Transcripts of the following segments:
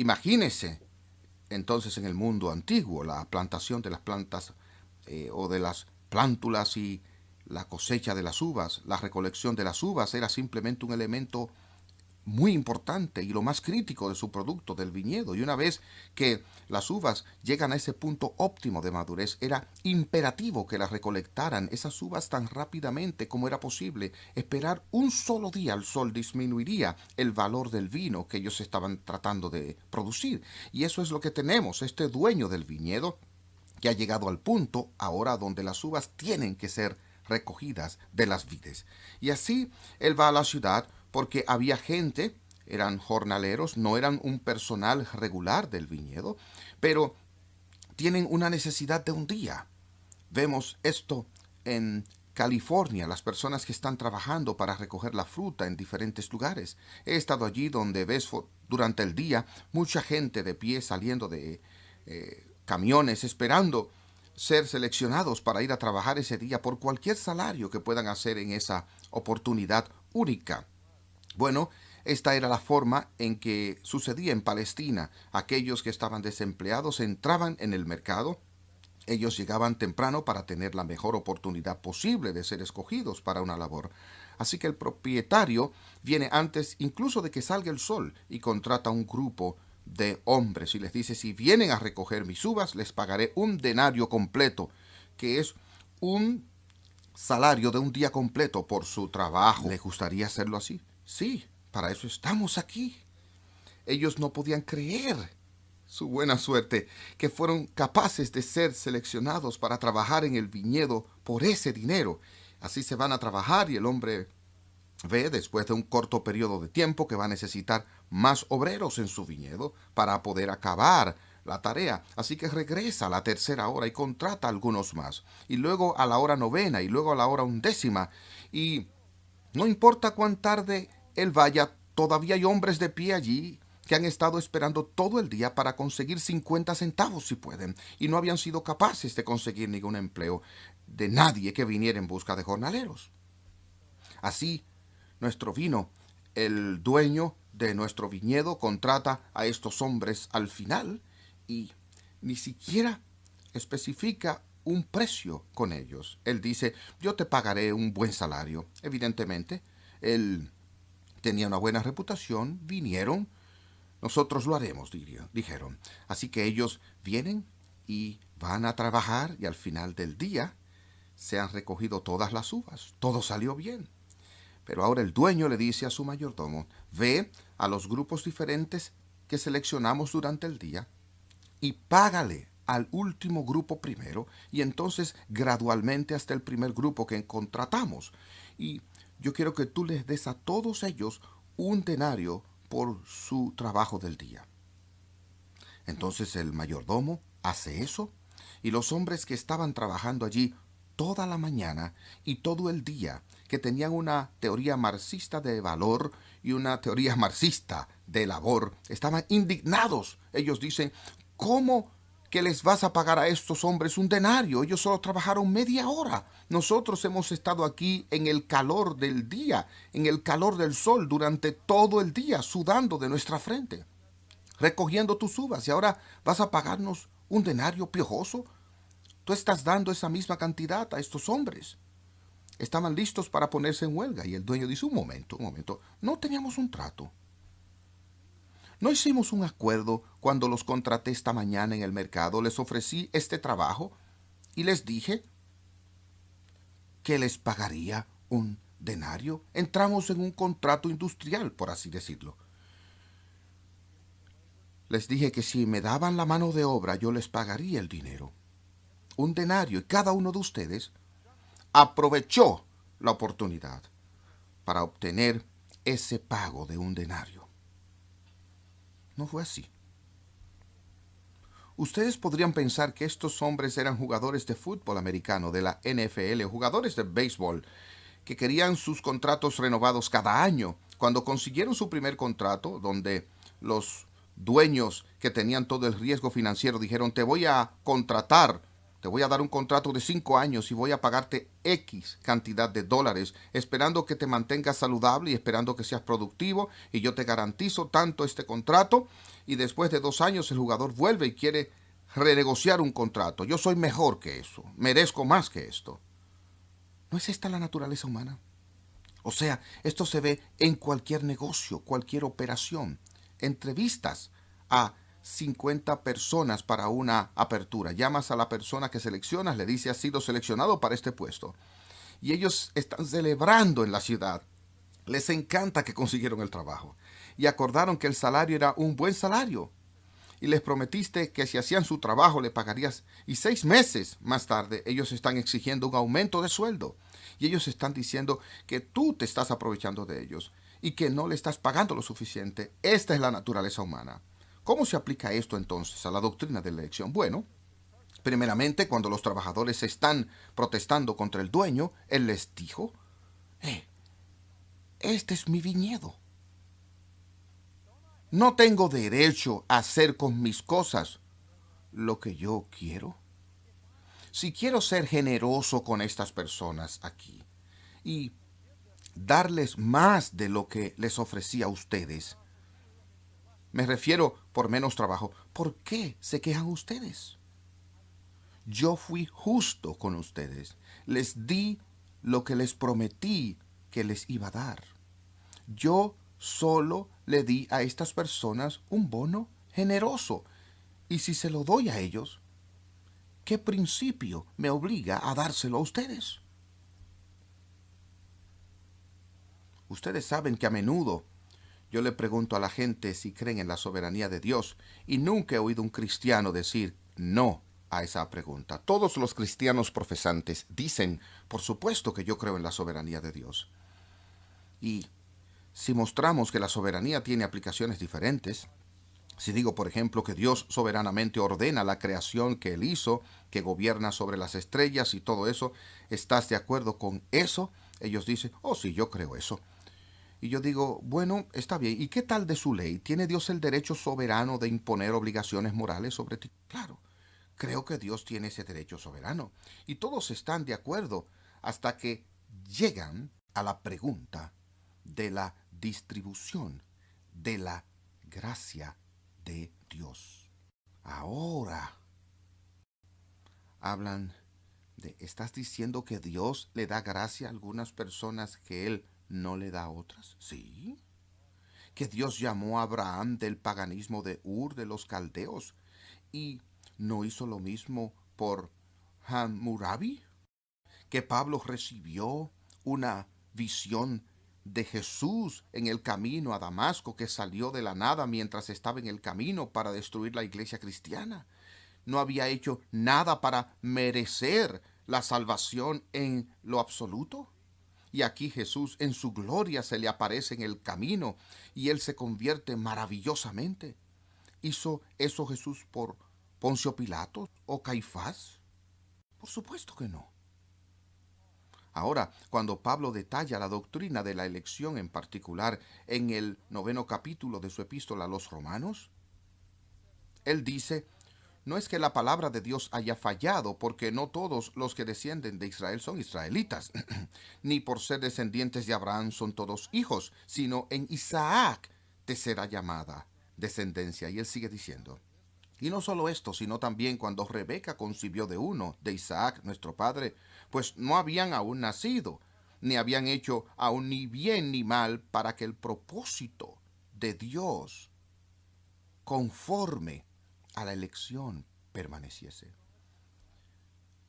imagínese entonces en el mundo antiguo la plantación de las plantas o de las plántulas y la cosecha de las uvas, la recolección de las uvas era simplemente un elemento muy importante y lo más crítico de su producto, del viñedo. Y una vez que las uvas llegan a ese punto óptimo de madurez, era imperativo que las recolectaran esas uvas tan rápidamente como era posible. Esperar un solo día al sol disminuiría el valor del vino que ellos estaban tratando de producir. Y eso es lo que tenemos, este dueño del viñedo que ha llegado al punto ahora donde las uvas tienen que ser recogidas de las vides. Y así él va a la ciudad porque había gente, eran jornaleros, no eran un personal regular del viñedo, pero tienen una necesidad de un día. Vemos esto en California, las personas que están trabajando para recoger la fruta en diferentes lugares. He estado allí donde ves durante el día mucha gente de pie saliendo de camiones esperando ser seleccionados para ir a trabajar ese día por cualquier salario que puedan hacer en esa oportunidad única. Bueno, esta era la forma en que sucedía en Palestina. Aquellos que estaban desempleados entraban en el mercado. Ellos llegaban temprano para tener la mejor oportunidad posible de ser escogidos para una labor. Así que el propietario viene antes incluso de que salga el sol y contrata un grupo de hombres y les dice: si vienen a recoger mis uvas, les pagaré un denario completo, que es un salario de un día completo por su trabajo. ¿Le gustaría hacerlo así? Sí, para eso estamos aquí. Ellos no podían creer su buena suerte, que fueron capaces de ser seleccionados para trabajar en el viñedo por ese dinero. Así se van a trabajar y el hombre ve después de un corto periodo de tiempo que va a necesitar más obreros en su viñedo para poder acabar la tarea. Así que regresa a la tercera hora y contrata a algunos más. Y luego a la hora novena y luego a la hora undécima. Y no importa cuán tarde él vaya, todavía hay hombres de pie allí que han estado esperando todo el día para conseguir 50 centavos si pueden, y no habían sido capaces de conseguir ningún empleo de nadie que viniera en busca de jornaleros. Así, nuestro vino, el dueño de nuestro viñedo contrata a estos hombres al final y ni siquiera especifica un precio con ellos. Él dice: yo te pagaré un buen salario. Evidentemente, él tenía una buena reputación, vinieron, nosotros lo haremos, dijeron. Así que ellos vienen y van a trabajar y al final del día se han recogido todas las uvas. Todo salió bien. Pero ahora el dueño le dice a su mayordomo: ve a los grupos diferentes que seleccionamos durante el día y págale al último grupo primero y entonces gradualmente hasta el primer grupo que contratamos. Y yo quiero que tú les des a todos ellos un denario por su trabajo del día. Entonces el mayordomo hace eso y los hombres que estaban trabajando allí toda la mañana y todo el día, que tenían una teoría marxista de valor y una teoría marxista de labor, estaban indignados. Ellos dicen: ¿cómo que les vas a pagar a estos hombres un denario? Ellos solo trabajaron media hora. Nosotros hemos estado aquí en el calor del día, en el calor del sol, durante todo el día, sudando de nuestra frente, recogiendo tus uvas, y ahora vas a pagarnos un denario piojoso. Tú estás dando esa misma cantidad a estos hombres. Estaban listos para ponerse en huelga y el dueño dice: un momento, no teníamos un trato. No hicimos un acuerdo cuando los contraté esta mañana en el mercado. Les ofrecí este trabajo y les dije que les pagaría un denario. Entramos en un contrato industrial, por así decirlo. Les dije que si me daban la mano de obra yo les pagaría el dinero, un denario, y cada uno de ustedes aprovechó la oportunidad para obtener ese pago de un denario. No fue así. Ustedes podrían pensar que estos hombres eran jugadores de fútbol americano, de la NFL, jugadores de béisbol, que querían sus contratos renovados cada año. Cuando consiguieron su primer contrato, donde los dueños que tenían todo el riesgo financiero dijeron: te voy a contratar te voy a dar un contrato de 5 años y voy a pagarte X cantidad de dólares, esperando que te mantengas saludable y esperando que seas productivo, y yo te garantizo tanto este contrato, y después de 2 años el jugador vuelve y quiere renegociar un contrato. Yo soy mejor que eso, merezco más que esto. ¿No es esta la naturaleza humana? O sea, esto se ve en cualquier negocio, cualquier operación. Entrevistas a 50 personas para una apertura. Llamas a la persona que seleccionas, le dice: has sido seleccionado para este puesto. Y ellos están celebrando en la ciudad. Les encanta que consiguieron el trabajo. Y acordaron que el salario era un buen salario. Y les prometiste que si hacían su trabajo le pagarías. Y 6 meses más tarde ellos están exigiendo un aumento de sueldo. Y ellos están diciendo que tú te estás aprovechando de ellos y que no le estás pagando lo suficiente. Esta es la naturaleza humana. ¿Cómo se aplica esto entonces a la doctrina de la elección? Bueno, primeramente, cuando los trabajadores están protestando contra el dueño, él les dijo: este es mi viñedo. ¿No tengo derecho a hacer con mis cosas lo que yo quiero? Si quiero ser generoso con estas personas aquí y darles más de lo que les ofrecí a ustedes, me refiero por menos trabajo, ¿por qué se quejan ustedes? Yo fui justo con ustedes. Les di lo que les prometí que les iba a dar. Yo solo le di a estas personas un bono generoso. Y si se lo doy a ellos, ¿qué principio me obliga a dárselo a ustedes? Ustedes saben que a menudo yo le pregunto a la gente si creen en la soberanía de Dios, y nunca he oído un cristiano decir no a esa pregunta. Todos los cristianos profesantes dicen: por supuesto que yo creo en la soberanía de Dios. Y si mostramos que la soberanía tiene aplicaciones diferentes, si digo, por ejemplo, que Dios soberanamente ordena la creación que Él hizo, que gobierna sobre las estrellas y todo eso, ¿estás de acuerdo con eso? Ellos dicen: oh sí, yo creo eso. Y yo digo: bueno, está bien. ¿Y qué tal de su ley? ¿Tiene Dios el derecho soberano de imponer obligaciones morales sobre ti? Claro, creo que Dios tiene ese derecho soberano. Y todos están de acuerdo hasta que llegan a la pregunta de la distribución de la gracia de Dios. Ahora hablan de: ¿estás diciendo que Dios le da gracia a algunas personas que Él no le da a otras? Sí. Que Dios llamó a Abraham del paganismo de Ur de los caldeos y no hizo lo mismo por Hammurabi. Que Pablo recibió una visión de Jesús en el camino a Damasco, que salió de la nada mientras estaba en el camino para destruir la iglesia cristiana. No había hecho nada para merecer la salvación en lo absoluto. Y aquí Jesús en su gloria se le aparece en el camino y él se convierte maravillosamente. ¿Hizo eso Jesús por Poncio Pilato o Caifás? Por supuesto que no. Ahora, cuando Pablo detalla la doctrina de la elección en particular en el 9º capítulo de su epístola a los Romanos, él dice: no es que la palabra de Dios haya fallado, porque no todos los que descienden de Israel son israelitas, ni por ser descendientes de Abraham son todos hijos, sino en Isaac te será llamada descendencia. Y él sigue diciendo: y no solo esto, sino también cuando Rebeca concibió de uno, de Isaac, nuestro padre, pues no habían aún nacido, ni habían hecho aún ni bien ni mal, para que el propósito de Dios, conforme a la elección, permaneciese.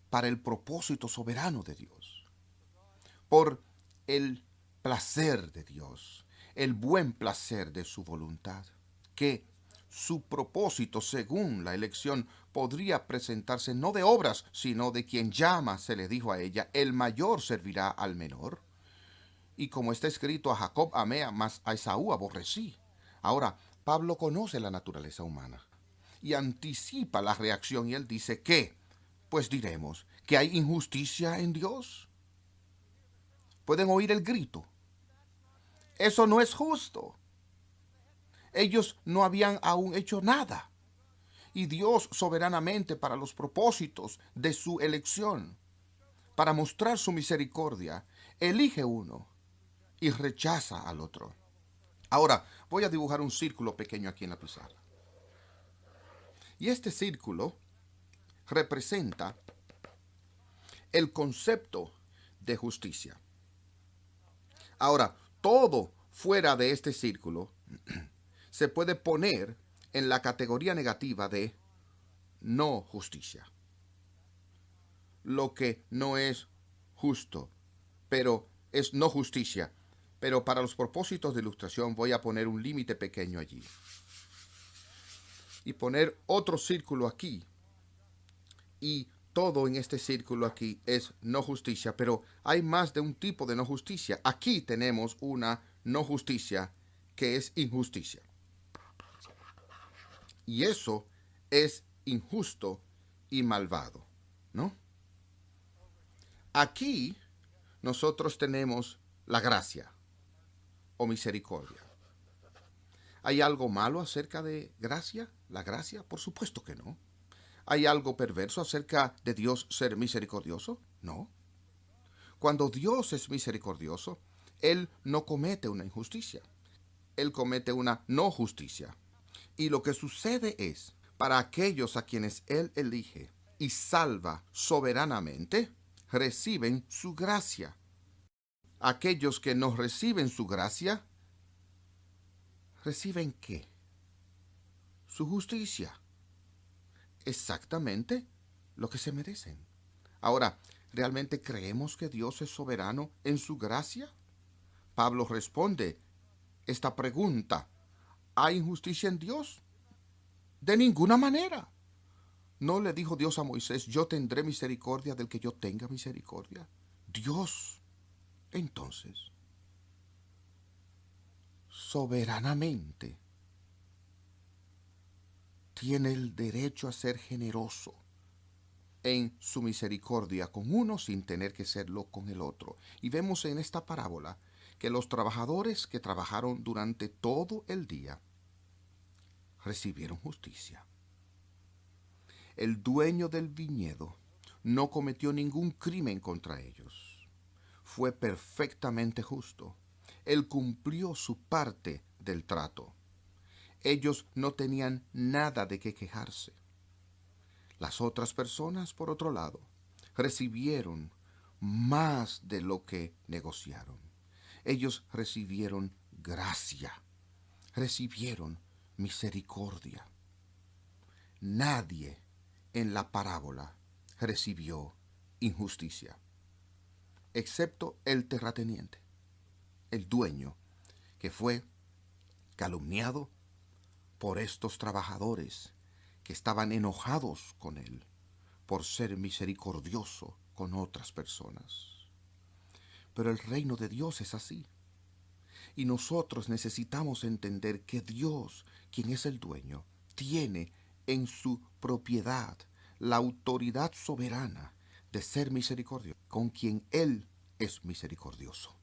Para el propósito soberano de Dios. Por el placer de Dios, el buen placer de su voluntad, que su propósito, según la elección, podría presentarse no de obras, sino de quien llama. Se le dijo a ella: el mayor servirá al menor. Y como está escrito: a Jacob amé, mas a Esaú aborrecí. Ahora, Pablo conoce la naturaleza humana y anticipa la reacción, y él dice: ¿qué? Pues diremos que hay injusticia en Dios. Pueden oír el grito: eso no es justo. Ellos no habían aún hecho nada. Y Dios soberanamente, para los propósitos de su elección, para mostrar su misericordia, elige uno y rechaza al otro. Ahora voy a dibujar un círculo pequeño aquí en la pizarra. Y este círculo representa el concepto de justicia. Ahora, todo fuera de este círculo se puede poner en la categoría negativa de no justicia. Lo que no es justo, pero es no justicia. Pero para los propósitos de ilustración voy a poner un límite pequeño allí. Y poner otro círculo aquí. Y todo en este círculo aquí es no justicia, pero hay más de un tipo de no justicia. Aquí tenemos una no justicia que es injusticia. Y eso es injusto y malvado, ¿no? Aquí nosotros tenemos la gracia o misericordia. ¿Hay algo malo acerca de gracia? ¿La gracia? Por supuesto que no. ¿Hay algo perverso acerca de Dios ser misericordioso? No. Cuando Dios es misericordioso, Él no comete una injusticia. Él comete una no justicia. Y lo que sucede es, para aquellos a quienes Él elige y salva soberanamente, reciben su gracia. Aquellos que no reciben su gracia, ¿reciben qué? Su justicia. Exactamente lo que se merecen. Ahora, ¿realmente creemos que Dios es soberano en su gracia? Pablo responde esta pregunta. ¿Hay injusticia en Dios? De ninguna manera. ¿No le dijo Dios a Moisés, yo tendré misericordia del que yo tenga misericordia? Dios, entonces, soberanamente, tiene el derecho a ser generoso en su misericordia con uno sin tener que serlo con el otro. Y vemos en esta parábola que los trabajadores que trabajaron durante todo el día recibieron justicia. El dueño del viñedo no cometió ningún crimen contra ellos. Fue perfectamente justo. Él cumplió su parte del trato. Ellos no tenían nada de qué quejarse. Las otras personas, por otro lado, recibieron más de lo que negociaron. Ellos recibieron gracia, recibieron misericordia. Nadie en la parábola recibió injusticia, excepto el terrateniente, el dueño, que fue calumniado por estos trabajadores que estaban enojados con él por ser misericordioso con otras personas. Pero el reino de Dios es así. Y nosotros necesitamos entender que Dios, quien es el dueño, tiene en su propiedad la autoridad soberana de ser misericordioso con quien Él es misericordioso.